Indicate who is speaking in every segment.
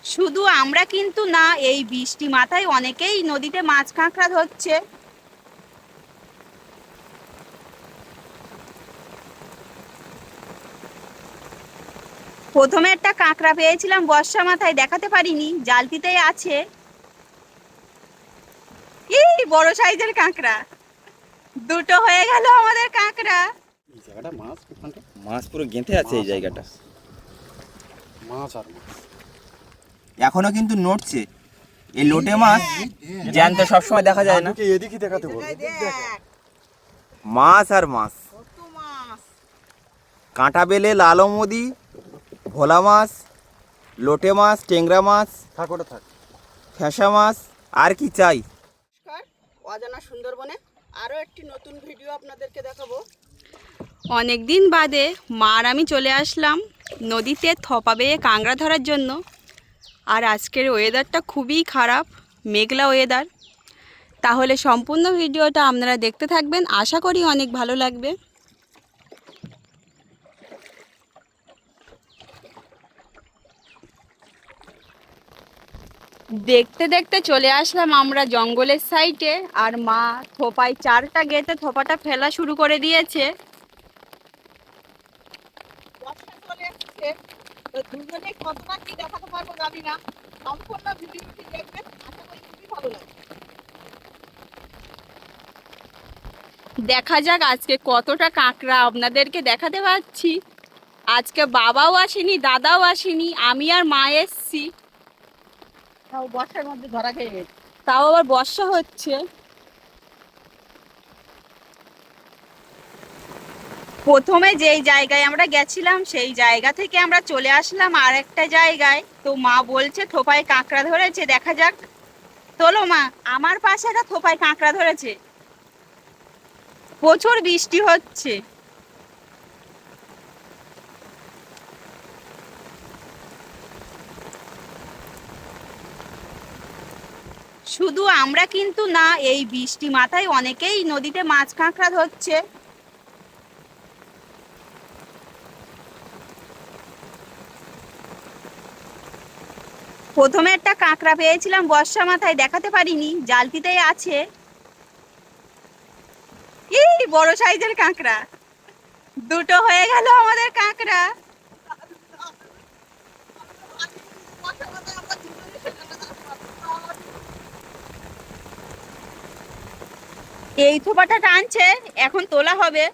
Speaker 1: শুধু আমরা কিন্তু না, এই বৃষ্টি মাথায় অনেকেই নদীতে মাছ কাঁকড়া ধরছে। প্রথমে একটা কাঁকড়া পেয়েছিলাম বর্ষা মাথায়, দেখাতে পারিনি, জালতিতেই আছে। এই বড় সাইজের কাঁকড়া, দুটো হয়ে গেল আমাদের কাঁকড়া।
Speaker 2: এই জায়গাটা মাছ ওখানটা
Speaker 3: মাছ পুরো গেঁথে আছে এই জায়গাটা।
Speaker 2: মাছ আর মাছ
Speaker 3: এখনো কিন্তু নড়ছে। এই লোটে মাছ জ্যান্ত সবসময় দেখা যায় না।
Speaker 2: এদিকে দেখাতে বল।
Speaker 3: মাছ আর মাছ, কাঁটা বেলে, লালমদি, ভোলা মাছ, লোটে মাছ, টেংরা মাছ,
Speaker 2: থাক ওটা থাক।
Speaker 3: ফ্যাসা মাছ, আর কি চাই।
Speaker 4: নমস্কার, অজানা সুন্দরবনে আরও একটি নতুন ভিডিও আপনাদেরকে দেখাবো।
Speaker 1: অনেক দিন বাদে মা আর আমি চলে আসলাম নদীতে থপা বেয়ে কাঁকড়া ধরার জন্য। আর আজকের ওয়েদারটা খুবই খারাপ, মেঘলা ওয়েদার। তাহলে সম্পূর্ণ ভিডিওটা আপনারা দেখতে থাকবেন, আশা করি অনেক ভালো লাগবে। দেখতে দেখতে চলে আসলাম আমরা জঙ্গলের সাইডে, আর মা থোপায় চারটা গেতে থোপাটা ফেলা শুরু করে দিয়েছে।
Speaker 4: বর্ষা চলে এসেছে, তো দুজনে কতটা কি দেখাতে পারবো জানি না। সম্পূর্ণ ভিডিওটি দেখবেন, আশা করি খুবই ভালো লাগবে।
Speaker 1: দেখা যাক আজকে কতটা কাঁকড়া আপনাদেরকে দেখাতে পারছি। আজকে বাবাও আসেনি, দাদাও আসেনি, আমি আর মা এসছি।
Speaker 4: তাও বর্ষার মধ্যে ধরা খেয়ে গেছে।
Speaker 1: তাও আবার বর্ষা হচ্ছে। প্রথমে যেই জায়গায় আমরা গেছিলাম সেই জায়গা থেকে আমরা চলে আসলাম আর একটা জায়গায়। তো মা বলছে থোপায় কাঁকড়া ধরেছে, দেখা যাক। তোলো মা, আমার পাশে একটা থোপায় কাঁকড়া ধরেছে। প্রচুর বৃষ্টি হচ্ছে। শুধু আমরা কিন্তু না, এই বৃষ্টি মাথায় অনেকেই নদীতে মাছ কাঁকড়া ধরছে। প্রথমে একটা কাঁকড়া পেয়েছিলাম বর্ষা মাথায়, দেখাতে পারিনি, জালতিতেই আছে। এই বড় সাইজের কাঁকড়া, দুটো হয়ে গেল আমাদের কাঁকড়া। এই থোপাটা টানছে, এখন তোলা হবে।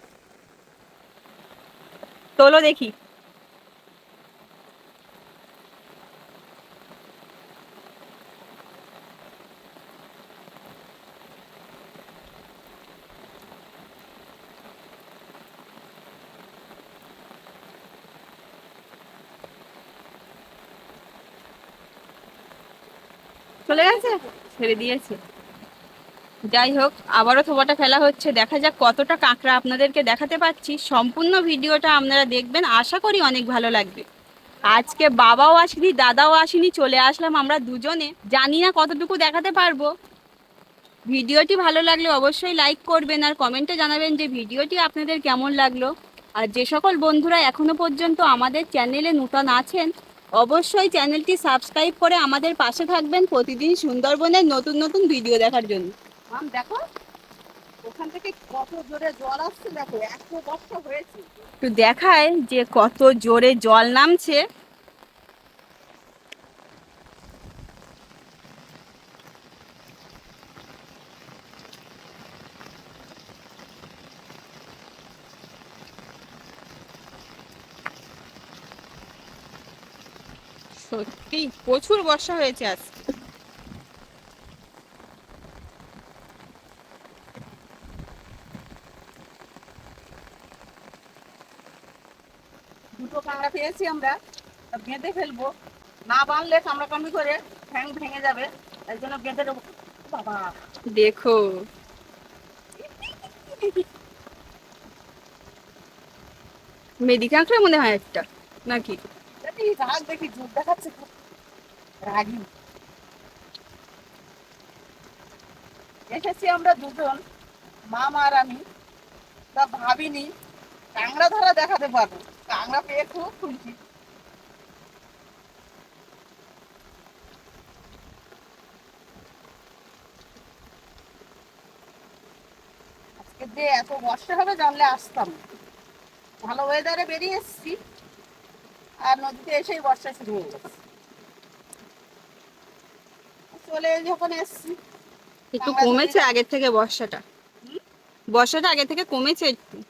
Speaker 1: তোলো দেখি। চলে গেছে, ছেড়ে দিয়েছে। যাই হোক, আবারও থোপাটা ফেলা হচ্ছে, দেখা যাক কতটা কাঁকড়া আপনাদেরকে দেখাতে পাচ্ছি। সম্পূর্ণ ভিডিওটা আপনারা দেখবেন, আশা করি অনেক ভালো লাগবে। আজকে বাবাও আসেনি, দাদাও আসেনি, চলে আসলাম আমরা দুজনে। জানি না কতটুকু দেখাতে পারবো। ভিডিওটি ভালো লাগলে অবশ্যই লাইক করবেন আর কমেন্টে জানাবেন যে ভিডিওটি আপনাদের কেমন লাগলো। আর যে সকল বন্ধুরা এখনো পর্যন্ত আমাদের চ্যানেলে নতুন আছেন, অবশ্যই চ্যানেলটি সাবস্ক্রাইব করে আমাদের পাশে থাকবেন প্রতিদিন সুন্দরবনের নতুন নতুন ভিডিও দেখার জন্য।
Speaker 4: মাম দেখো, ওখান থেকে কত জোরে জল আসছে, দেখো এত বর্ষা হয়েছে।
Speaker 1: একটু দেখায় যে কত জোরে জল নামছে। সত্যি প্রচুর বর্ষা হয়েছে আজ।
Speaker 4: দুটো কাঁকড়া পেয়েছি আমরা, তা বেঁধে ফেলবো। না বাঁধলে কামড়াকামড়ি করে ঠ্যাং ভেঙে যাবে, তাই জন্য বেঁধে দেবো। বাবা
Speaker 1: দেখো, মেদি কাঁকড়া মনে হয় একটা, নাকি?
Speaker 4: দেখি রাগ, দেখি জোর দেখাচ্ছে খুব রাগি। এসেছি আমরা দুজন, মামা আর আমি, তা ভাবিনি কাঁকড়া ধরা দেখাতে পারবো। কাঁকড়া পেয়ে খুব খুশি। যে এত বর্ষা হবে জানলে আসতাম না। ভালো ওয়েদারে বেরিয়ে এসেছি আর নদীতে এসেই বর্ষা শুরু হয়ে গেছে। চলে যখন এসেছি
Speaker 1: একটু
Speaker 4: কাঁকড়া
Speaker 1: কমেছে
Speaker 4: ধরি-
Speaker 1: আগের থেকে বর্ষাটা।
Speaker 4: হুম?
Speaker 1: বর্ষাটা আগে থেকে কমেছে একটু।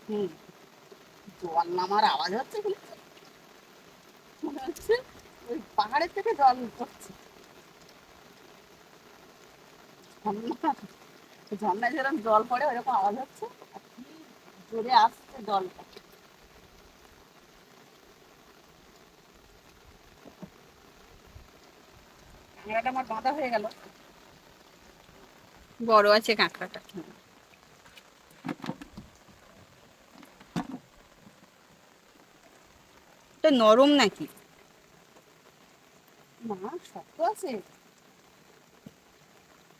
Speaker 4: জল নামার আওয়াজ হচ্ছে কিন্তু মনে হচ্ছে ওই পাহাড়ের থেকে জল পড়ছে। ঝর্ণায় যেরকম জল পড়ে ওইরকম আওয়াজ হচ্ছে আর কি জোরে আসছে জলটা। ক্যামেরাটা আমার বাঁধা হয়ে গেল।
Speaker 1: বড় আছে কাঁকড়াটা। এটা নরম নাকি?
Speaker 4: না শক্ত আছে,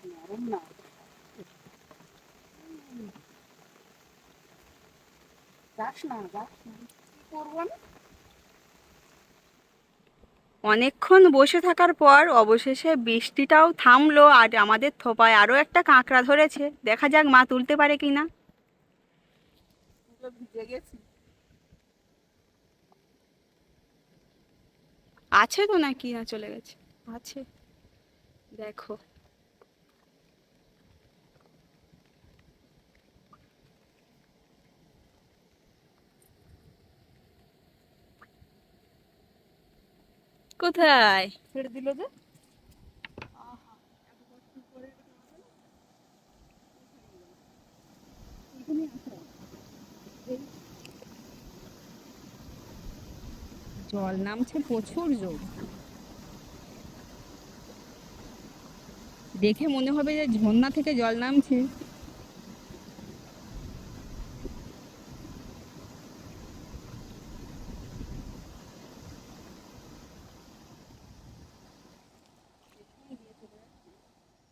Speaker 4: নরম না। যাস না কি করবো আমি?
Speaker 1: অনেকক্ষণ বসে থাকার পর অবশেষে বৃষ্টিটাও থামলো আর আমাদের থোপায় আরো একটা কাঁকড়া ধরেছে। দেখা যাক মা তুলতে পারে কিনা।
Speaker 4: পুরো ভিজে গেছি।
Speaker 1: আছে তো নাকি না চলে গেছে? আছে, দেখো। কোথায়?
Speaker 4: ছেড়ে দিল যে।
Speaker 1: জল নামছে প্রচুর জোর। দেখে মনে হবে যে ঝর্ণা থেকে জল নামছে।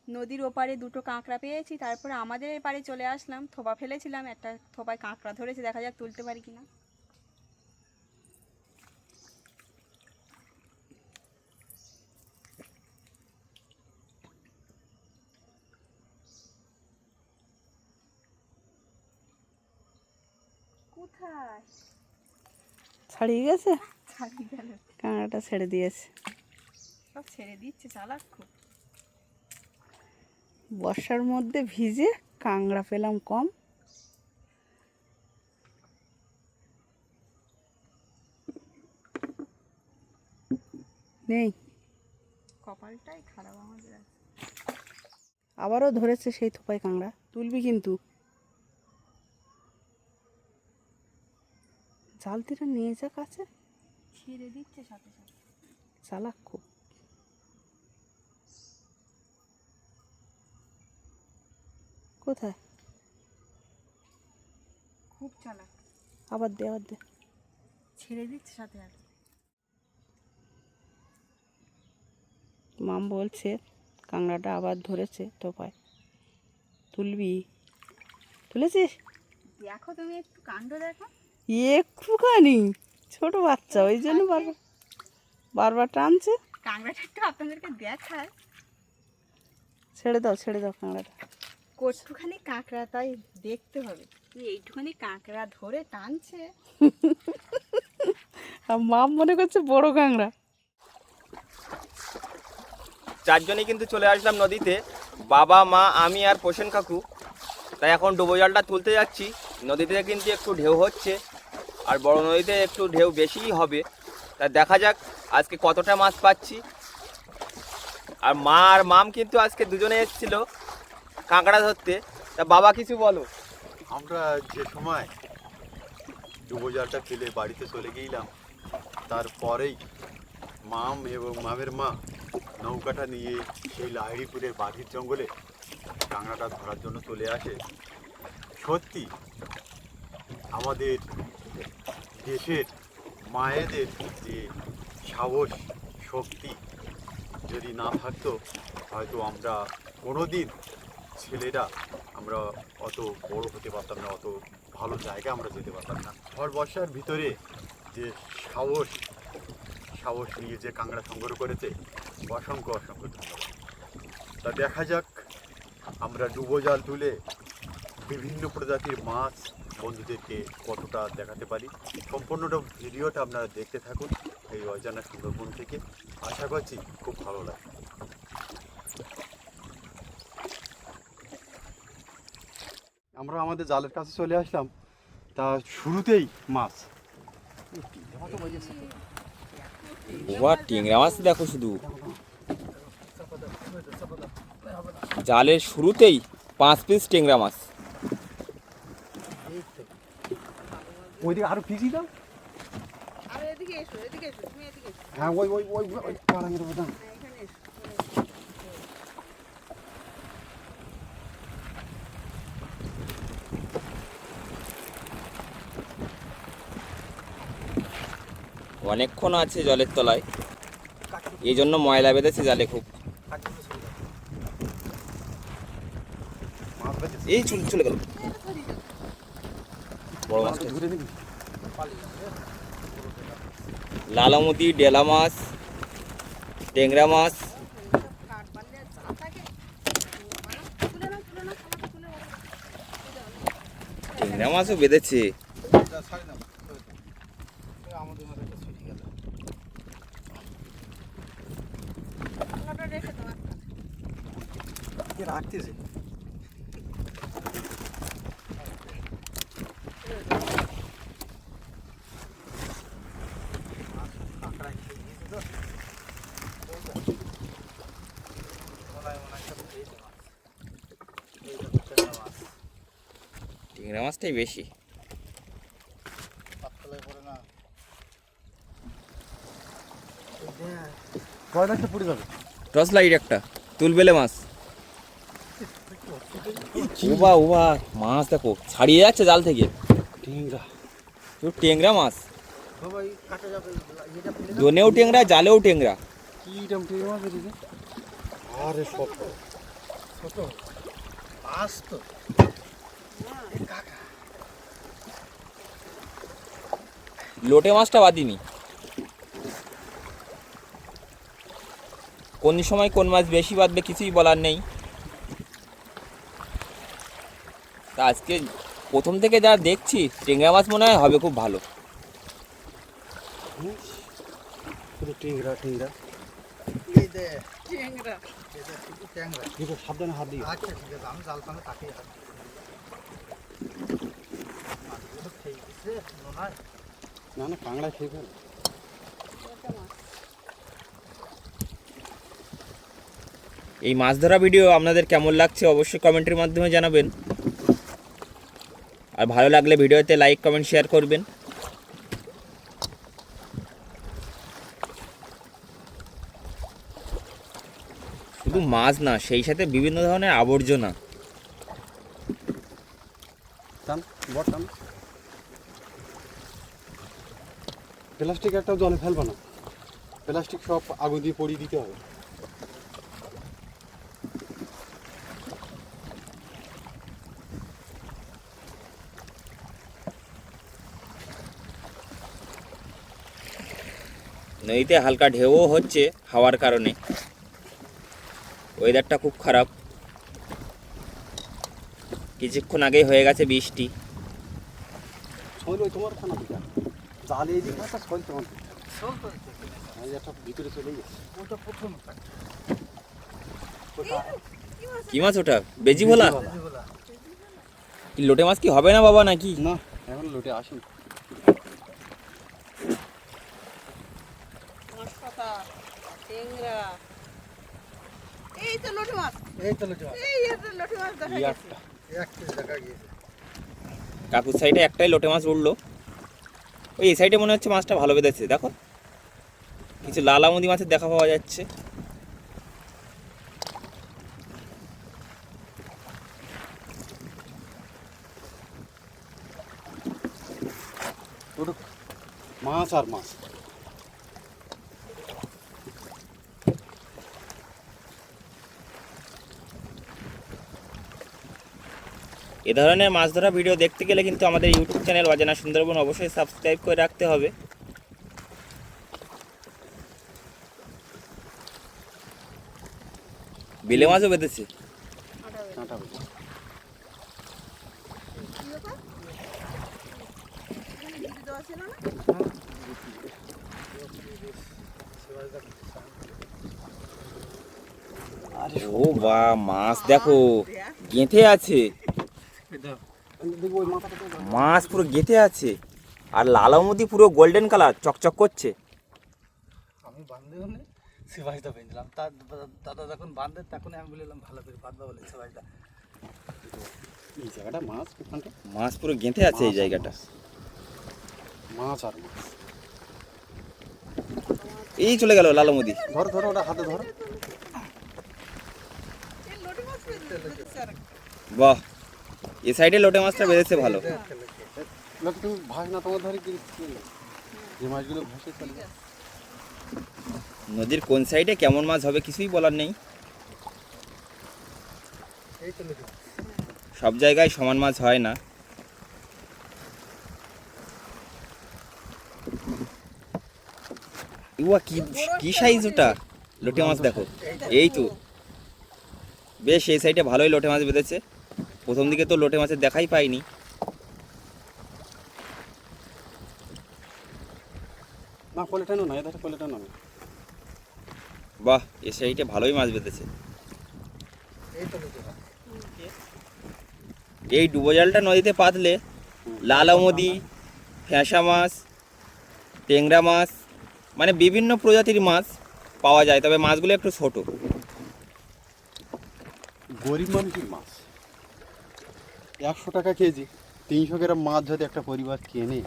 Speaker 1: নদীর ওপারে দুটো কাঁকড়া পেয়েছি, তারপরে আমাদের এপারে চলে আসলাম। থোপা ফেলেছিলাম, একটা থোপায় কাঁকড়া ধরেছে, দেখা যাক তুলতে পারি কিনা। কোথায়?
Speaker 4: ছাড়িয়ে গেছে,
Speaker 1: ছাড়িয়ে গেল।
Speaker 4: কাঁকড়াটা ছেড়ে দিয়েছে।
Speaker 1: সব ছেড়ে দিচ্ছে, চালাক খুব।
Speaker 4: বর্ষার মধ্যে ভিজে কাঁকড়া পেলাম কম। নেই,
Speaker 1: কপালটাই খারাপ আমাদের আজ।
Speaker 4: আবারও ধরেছে সেই থোপায় কাঁকড়া। তুলবি কিন্তু, জালতিটা নিয়ে যা কাছে।
Speaker 1: ছেড়ে দিচ্ছে সাথে সাথে।
Speaker 4: চালাক খুব। কোথায়?
Speaker 1: খুব চালাক।
Speaker 4: আবার দে, আবার দে।
Speaker 1: ছেড়ে দিচ্ছে সাথে সাথে।
Speaker 4: মাম বলছে কাঁকড়াটা আবার ধরেছে থোপায়। তুলবি? তুলেছিস?
Speaker 1: দেখো তুমি একটু কাণ্ড দেখো।
Speaker 4: একটুখানি ছোট বাচ্চা, ওই জন্য বারবার বারবার টানছে।
Speaker 1: কাঁকড়াটা একটু আপনাদেরকে দেখায়।
Speaker 4: ছেড়ে দাও, ছেড়ে দাও কাঁকড়াটা।
Speaker 1: কটুখানি কাঁকড়া, তাই দেখতে হবে। এইটুখানি কাঁকড়া ধরে টানছে।
Speaker 4: আর মাম মনে করছে বড় কাঁকড়া।
Speaker 3: চারজনে কিন্তু চলে আসলাম নদীতে, বাবা, মা, আমি আর পোষণ কাকু। তাই এখন ডুবো জালটা তুলতে যাচ্ছি। নদীতে কিন্তু একটু ঢেউ হচ্ছে, আর বড় নদীতে একটু ঢেউ বেশিই হবে। তা দেখা যাক আজকে কতটা মাছ পাচ্ছি। আর মা আর মাম কিন্তু আজকে দুজনে এসেছিল কাঁকড়া ধরতে। তা বাবা কিছু বলো।
Speaker 2: আমরা যে সময় ডুবোজালটা ফেলে বাড়িতে চলে গেলাম, তারপরেই মাম এবং মামের মা নৌকাটা নিয়ে সেই লাহিড়িপুরের বাঘির জঙ্গলে কাঁকড়াটা ধরার জন্য চলে আসে। সত্যি আমাদের দেশের মায়েদের যে সাহস শক্তি যদি না থাকতো, হয়তো আমরা কোনোদিন ছেলেরা আমরা অত বড় হতে পারতাম না, অত ভালো জায়গায় আমরা যেতে পারতাম না। ঝড় বর্ষার ভিতরে যে সাহস সাহস নিয়ে যে কাঁকড়া সংগ্রহ করেছে, অসংখ্য অসংখ্য ধন্যবাদ। তা দেখা যাক আমরা ডুবোজাল তুলে বিভিন্ন প্রজাতির মাছ বন্ধুদেরকে কতটা দেখাতে পারি। সম্পূর্ণটা ভিডিওটা আপনারা দেখতে থাকুন এই অজানা সুন্দরবন থেকে। আশা করছি খুব ভালো লাগে। আমরা আমাদের জালের কাছে চলে আসলাম, তা শুরুতেই মাছ।
Speaker 3: বাবা টেংরা মাছ দেখো শুধু, জালের শুরুতেই 5 পিস টেংরা মাছ।
Speaker 2: ওইদিকে আরো ফিজি দাও।
Speaker 4: আর এদিকে এসো, তুমি এদিকে এসো।
Speaker 2: হ্যাঁ ওই ওই ওই ওই পাড়াঙ্গের বাদাম।
Speaker 4: এখানে এসো।
Speaker 3: অনেকক্ষণ আছে জলের তলায়, এই জন্য ময়লা বেঁধেছে জালে খুব।
Speaker 2: মাছ বেঁচেছে।
Speaker 3: এই চলে গেল বড় মাছটা।
Speaker 2: ধরে নিবি।
Speaker 3: লালামতি, ডেলা মাছ, টেংরা মাছ,
Speaker 4: কাঠ বানলে চা থাকে। তুলে নাও, খামাটা তুলে নাও।
Speaker 3: টেংরা মাছও বেঁধেছে।
Speaker 4: খামাটা রেখে দাও একটা।
Speaker 2: রাখতেছে।
Speaker 3: টেংরা মাছটাই বেশি।
Speaker 2: কয় লাখটা পড়ে যাবে।
Speaker 3: টর্চ লাইট একটা, তুলবেলে মাছ। ওবা ওবা মাছ দেখো ছাড়িয়ে যাচ্ছে জাল থেকে।
Speaker 2: টিংরা
Speaker 3: তো টেংরা মাছ, দোনেও টেংরা, জালেও টেংরা।
Speaker 2: কি রকম টিংরা মাছ বেরিয়েছে। আরে সব ছোট মাছ তো।
Speaker 3: লোটে মাছটা বাদিনি। কোন সময় কোন মাছ বেশি বাঁধবে কিছুই বলার নেই। তা আজকে প্রথম থেকে যা দেখছি টেংরা মাছ মনে হয় হবে খুব ভালো।
Speaker 2: শুধু টিংরা টিংরা।
Speaker 4: চিংড়া।
Speaker 2: কিন্তু সাবধানে হাত দিও।
Speaker 5: আচ্ছা ঠিক আছে, আমি জাল ফালে তাকেই
Speaker 2: না না কাঁকড়া খেয়ে ফেল।
Speaker 3: এই মাছ ধরা ভিডিও আপনাদের কেমন লাগছে অবশ্যই কমেন্টের মাধ্যমে জানাবেন। আর ভালো লাগলে ভিডিওতে লাইক, কমেন্ট, শেয়ার করবেন। শুধু মাছ না, সেই সাথে বিভিন্ন ধরনের আবর্জনা।
Speaker 2: টান বড় টান। প্লাস্টিক একটাও জলে ফেলবো না, প্লাস্টিক সব আগুন দিয়ে পড়িয়ে দিতে হবে।
Speaker 3: নদীতে হালকা ঢেউও হচ্ছে হাওয়ার কারণে। ওয়েদারটা খুব খারাপ। কিছুক্ষণ আগেই হয়ে গেছে বৃষ্টি।
Speaker 2: শৈল ওই তোমার খানা দিকা জালে এই দিকে একটা শৈল তোমার একটা ভিতরে চলে গেছে।
Speaker 5: ওটা প্রথম
Speaker 3: কি মাছ ওটা? বেজি ভোলা? কি লোটে মাছ কি হবে না বাবা নাকি?
Speaker 2: না এখন লোটে আসেন।
Speaker 4: মাছপাতা, চিংড়া। এই তো লটি মাছ।
Speaker 5: এই তো লোটা
Speaker 4: এই একটা লটি মাছ দেখা গেছে।
Speaker 5: এক কেজি দেখা গিয়েছে।
Speaker 3: কাকুর সাইডে একটাই লোটে মাছ উঠলো। ওই এই সাইডে মনে হচ্ছে মাছটা ভালো বেঁধেছে। দেখো কিছু লালামুদি মাছের দেখা পাওয়া যাচ্ছে।
Speaker 2: মাছ আর মাছ।
Speaker 3: এ ধরনের মাছ ধরা ভিডিও দেখতে গেলে কিন্তু আমাদের ইউটিউব চ্যানেল অজানা সুন্দরবন অবশ্যই সাবস্ক্রাইব করে রাখতে হবে। বেলে মাছও বেঁধেছে।
Speaker 2: কাঁটা বেঁধে।
Speaker 4: দেওয়া ছিল না?
Speaker 3: ও বা মাছ দেখো গেঁথে আছে, মাছ পুরো গেঁথে আছে, আর লালামতি পুরো গোল্ডেন কালার চকচক করছে।
Speaker 5: আমি বান্ধে হলে সেবাইটা বেঁধলাম, তার দাদা যখন বান্ধে তখন আমি বললাম ভালো করে বাঁধবা বলে সেবাইটা।
Speaker 2: এই জায়গাটা মাছ ওখানটা
Speaker 3: মাছ পুরো গেঁথে আছে এই জায়গাটা।
Speaker 2: মাছ আর মাছ।
Speaker 3: এই চলে গেল লালামতি।
Speaker 2: ধরো ধরো ওটা হাতে ধরো।
Speaker 4: এই লোটে মাছ বেঁধেছে স্যার।
Speaker 3: বাহ, এ সাইডে লোটে মাছটা বেঁধেছে ভালো।
Speaker 2: লোক তুমি ভাস না, তোমার ধরে কি যে মাছগুলো ভাসে চলে যায়।
Speaker 3: নদীর কোন সাইডে কেমন মাছ হবে কিছুই বলার নেই,
Speaker 5: এই তো লোকে
Speaker 3: সব জায়গায় সমান মাছ হয় না। ইউয়া কি কি সাইজ ওটা লোটে মাছ দেখো। এই তো বেশ এই সাইডে ভালোই লোটে মাছ বেঁধেছে। প্রথম দিকে তো লোটে মাছের দেখাই পাইনি।
Speaker 2: না কোলে টানো না, এধারে কোলে টানো না।
Speaker 3: বাহ, এ সাইডে ভালোই মাছ বেঁধেছে।
Speaker 5: এই তো লোকে
Speaker 3: এই ডুবোজালটা নদীতে পাতলে লালামদি, ফ্যাঁসা মাছ, টেংরা মাছ, মানে বিভিন্ন প্রজাতির মাছ পাওয়া যায়, তবে মাছগুলো একটু ছোট।
Speaker 2: গরিব মানুষের মাছ 100 টাকা কেজি, 300 গ্রাম মাছ যদি একটা পরিবার কেনে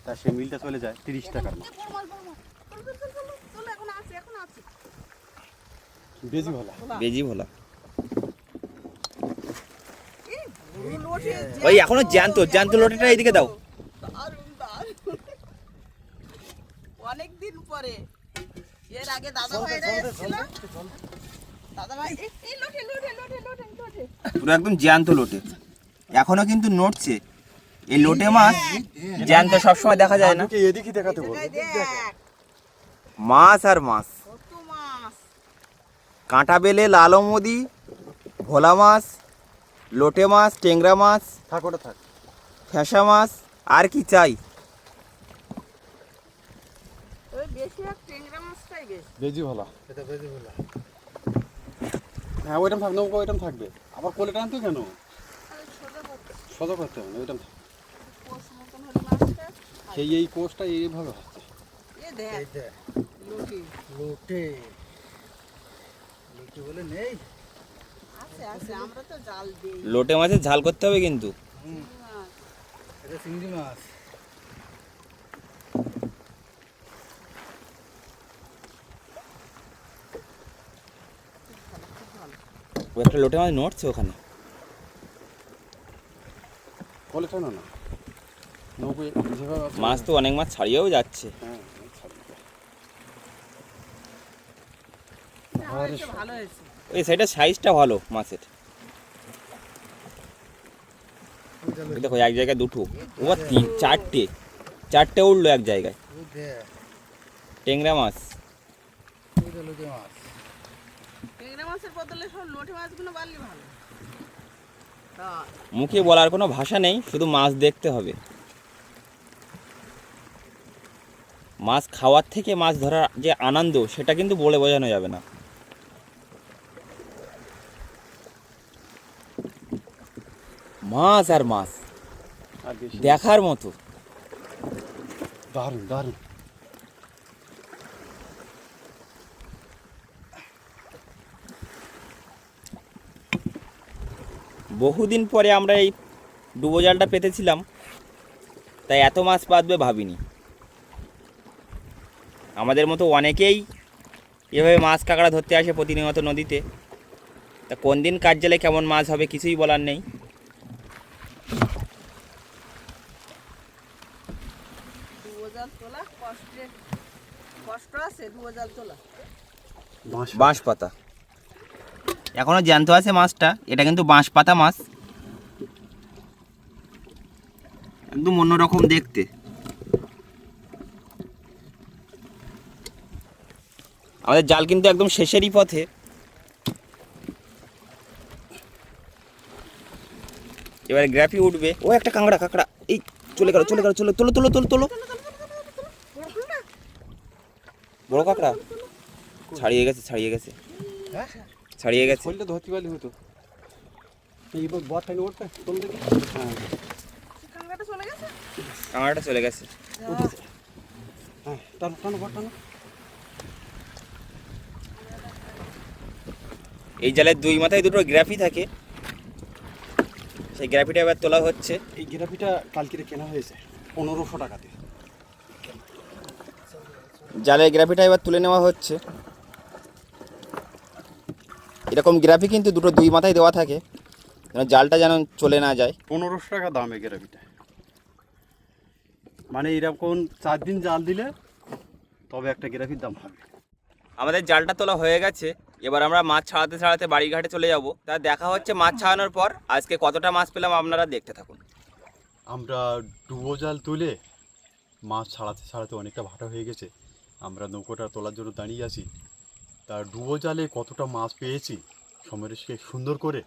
Speaker 2: তা সে মিলটা চলে যায় 30 টাকার মাছ।
Speaker 4: চলো, এখন আছে।
Speaker 2: বেশি ভালো।
Speaker 3: বেজি ভোলা
Speaker 4: এই বড় লোটে
Speaker 3: ওই এখনো জ্যান্ত লোটেটা এইদিকে দাও।
Speaker 4: দারুণ। অনেকদিন পরে, এর আগে দাদা ভাইরা এসেছিল। দাদা ভাই এই লোটে।
Speaker 3: পুরো একদম জ্যান্ত লোটে, এখনো কিন্তু নড়ছে। এই লোটে মাছ জ্যান্ত সবসময় দেখা যায় না।
Speaker 2: আমাকে এদিকে দেখাতে বলবো।
Speaker 4: এই দেখ
Speaker 3: মাছ আর মাছ,
Speaker 4: কত মাছ।
Speaker 3: কাঁটা বেলে লালমদি, ভোলা মাছ, লোটে মাছ, টেংরা মাছ,
Speaker 2: থাক ওটা থাক।
Speaker 3: ফ্যাঁসা মাছ, আর কি চাই।
Speaker 4: ওই বেশি আর টেংরা মাছটাই বেশি।
Speaker 2: বেশি ভালো।
Speaker 5: এটা বেঁধে বলা
Speaker 2: হ্যাঁ ওইটাম থাক, নৌকা ওইটাম থাকবে। আবার কোলে টানতো কেন?
Speaker 4: আরে সোজা করতে
Speaker 2: সোজা করতে হবে না, ওইটাম থাক।
Speaker 4: কোষ মতন হলে মাছটা।
Speaker 2: সেই এই কোষটা এইভাবে হচ্ছে।
Speaker 4: এ দেখ
Speaker 5: এই যে
Speaker 4: লোটে
Speaker 5: লোটে লোটে বলে নেই।
Speaker 4: আছে আমরা তো জাল দিই।
Speaker 3: লোটে মাছের ঝাল করতে হবে কিন্তু।
Speaker 4: মাছ।
Speaker 5: এটা চিংড়ি মাছ।
Speaker 3: ও একটা লোটে মাছ নড়ছে ওখানে।
Speaker 2: কোলে টানো না, নৌকো যেভাবে আছে।
Speaker 3: মাছ তো অনেক মাছ ছাড়িয়েও যাচ্ছে।
Speaker 2: হ্যাঁ ছাড়বে।
Speaker 4: হয়েছে, ভালো হয়েছে।
Speaker 3: ওই সাইডের সাইজটা ভালো মাছের। এই দেখো এক জায়গায় দুটো, ও চারটে উঠলো এক জায়গায়।
Speaker 5: ওই দে
Speaker 3: টেংরা মাছ।
Speaker 5: ওই যে লোটে মাছ।
Speaker 4: টেংরা মাছের বদলে সব লোটে মাছগুলো বাড়লে ভালো। হ্যাঁ
Speaker 3: মুখে বলার কোনো ভাষা নেই, শুধু মাছ দেখতে হবে। মাছ খাওয়ার থেকে মাছ ধরার যে আনন্দ সেটা কিন্তু বলে বোঝানো যাবে না। মাছ আর মাছ
Speaker 2: আর বেশি
Speaker 3: দেখার মতো।
Speaker 2: দারুণ দারুণ।
Speaker 3: বহুদিন পরে আমরা এই ডুবোজালটা পেতেছিলাম, তাই এত মাছ পাতবে ভাবিনি। আমাদের মতো অনেকেই এভাবে মাছ কাঁকড়া ধরতে আসে প্রতিনিয়ত নদীতে, তা কোন দিন কাজ জালে কেমন মাছ হবে কিছুই বলার নেই।
Speaker 4: ডুবোজাল তোলা কষ্ট আছে ডুবোজাল তোলা।
Speaker 3: বাঁশ পাতা এখনো জ্যান্ত আছে মাছটা, এটা কিন্তু বাঁশ পাতা মাছ, একদম অন্যরকম দেখতে। আমাদের জাল কিন্তু একদম শেষেরই পথে। এবারে গ্রাফি উঠবে। ও একটা কাঁকড়া এই চলে গেল চলে গেল চলে তোলো তোলো তোলো তোলো বড় কাঁকড়া ছাড়িয়ে গেছে ছাড়িয়ে গেছে
Speaker 5: হ্যাঁ
Speaker 3: ছাড়িয়ে গেছে
Speaker 2: শরীরটা ধরতে পারলে হতো এইবার বট টাইনে ওঠে তোল দেখি হ্যাঁ
Speaker 4: কাঁকড়াটা চলে গেছে।
Speaker 3: কাঁকড়াটা চলে গেছে
Speaker 2: হ্যাঁ টানো টানো বট টানো।
Speaker 3: এই জালের দুই মাথায় দুটো গ্রাফি থাকে, সেই গ্রাফিটা এবার তোলা হচ্ছে।
Speaker 2: এই গেরাপিটা কালকে কেনা হয়েছে 1500 টাকাতে।
Speaker 3: জালের গ্রাফিটা এবার তুলে নেওয়া হচ্ছে। এরকম গ্রাফি কিন্তু দুটো দুই মাথায় দেওয়া থাকে যেন জালটা যেন চলে না যায়।
Speaker 2: 1500 টাকা দাম এই গেরাপিটা। মানে এরকম 4 দিন জাল দিলে তবে একটা গেরাপির দাম হবে।
Speaker 3: আমাদের জালটা তোলা হয়ে গেছে, এবার আমরা মাছ ছাড়াতে ছাড়াতে বাড়িঘাটে চলে যাব। তা দেখা হচ্ছে মাছ ছাড়ানোর পর। আজকে কতটা মাছ পেলাম আপনারা দেখতে থাকুন।
Speaker 2: আমরা ডুবো জাল তুলে মাছ ছাড়াতে ছাড়াতে অনেকটা ভাটা হয়ে গেছে। আমরা নৌকোটা তোলার জন্য দাঁড়িয়ে আছি। তার ডুবো জালে কতটা মাছ পেয়েছি সমরেশকে সুন্দর করে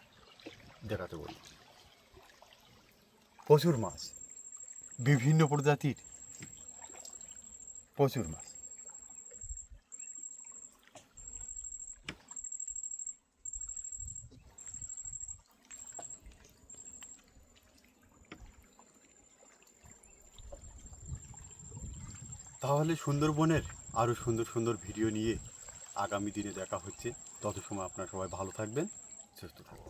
Speaker 2: দেখাতে বলি। প্রচুর মাছ, বিভিন্ন প্রজাতির প্রচুর মাছ। তাহলে সুন্দরবনের আরও সুন্দর সুন্দর ভিডিও নিয়ে আগামী দিনে দেখা হচ্ছে। তত সময় আপনারা সবাই ভালো থাকবেন, সুস্থ থাকবেন।